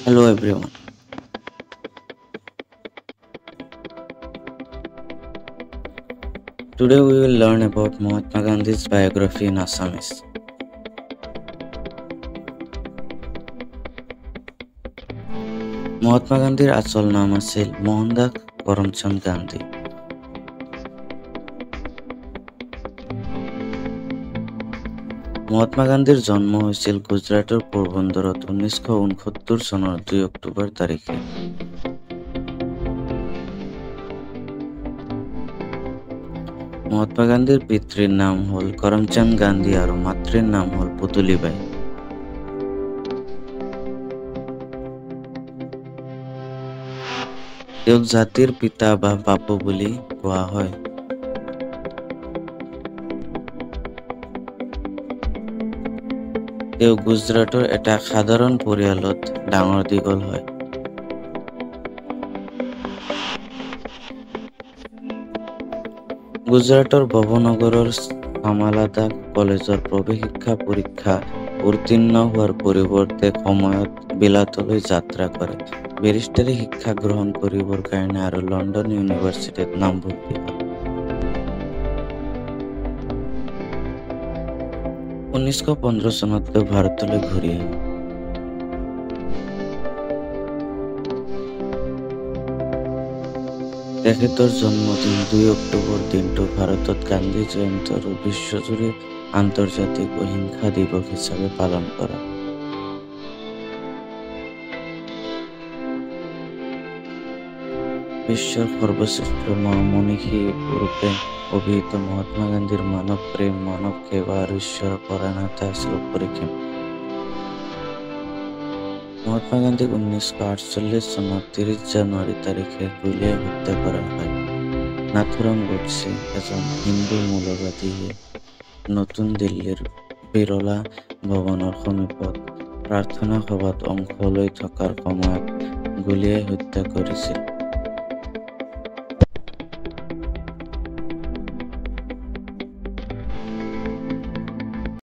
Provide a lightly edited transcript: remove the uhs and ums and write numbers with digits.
Hello everyone. Today we will learn about Mahatma Gandhi's biography in Assamese. Mahatma গান্ধীৰ আচল নাম আছিল মোহনদাস কৰমচাঁদ গান্ধী। মহাত্মা গান্ধীৰ জন্ম হৈছিল গুজৰাটৰ পোৰবন্দৰত 1969 চনৰ 2 অক্টোবৰ তাৰিখে। মহাত্মা গান্ধীৰ পিতৃৰ নাম হ'ল কৰমচাঁদ গান্ধী আৰু মাতৃৰ নাম হ'ল পুতলীবাই। তেওঁক জাতিৰ পিতা বা বাপু বুলি কোৱা হয়। তেওঁ গুজৰাটৰ এটা সাধাৰণ পৰিয়ালত ডাঙৰ দীঘল হয়। গুজৰাটৰ ভৱনগৰৰ চামালাদা কলেজৰ প্ৰৱেশ শিক্ষা পৰীক্ষা উত্তীৰ্ণ হোৱাৰ পৰিৱৰ্তে সময়ত বিলাতলৈ যাত্ৰা কৰে। বেৰিষ্টাৰী শিক্ষা গ্ৰহণ কৰিবৰ কাৰণে আৰু লণ্ডন ইউনিভাৰ্চিটিত নামভৰ্তি হয়। 1915 চনত তেওঁ ভাৰতলৈ ঘূৰি আহে। তেখেতৰ জন্মদিন 2 অক্টোবৰ দিনটো ভাৰতত গান্ধী জয়ন্তী আৰু বিশ্বজুৰি আন্তৰ্জাতিক অহিংসা দিৱস হিচাপে পালন কৰা। বিশ্বৰ সৰ্বশ্ৰেষ্ঠ মনীষী ৰূপে অভিহিত মহাত্মা গান্ধীৰ মানৱ প্ৰেম, মানৱ সেৱা আৰু ঈশ্বৰৰ পৰায়ণতা আছিল অপৰিসীম। মহাত্মা গান্ধীক 1948 চনত 30 জানুৱাৰী তাৰিখে গুলীয়াই হত্যা কৰা হয়। নাথুৰাম গডছে এজন হিন্দু মৌলবাদীয়ে নতুন দিল্লীৰ বিৰলা ভৱনৰ সমীপত প্ৰাৰ্থনা সভাত অংশ লৈ থকাৰ সময়ত গুলীয়াই হত্যা কৰিছিল।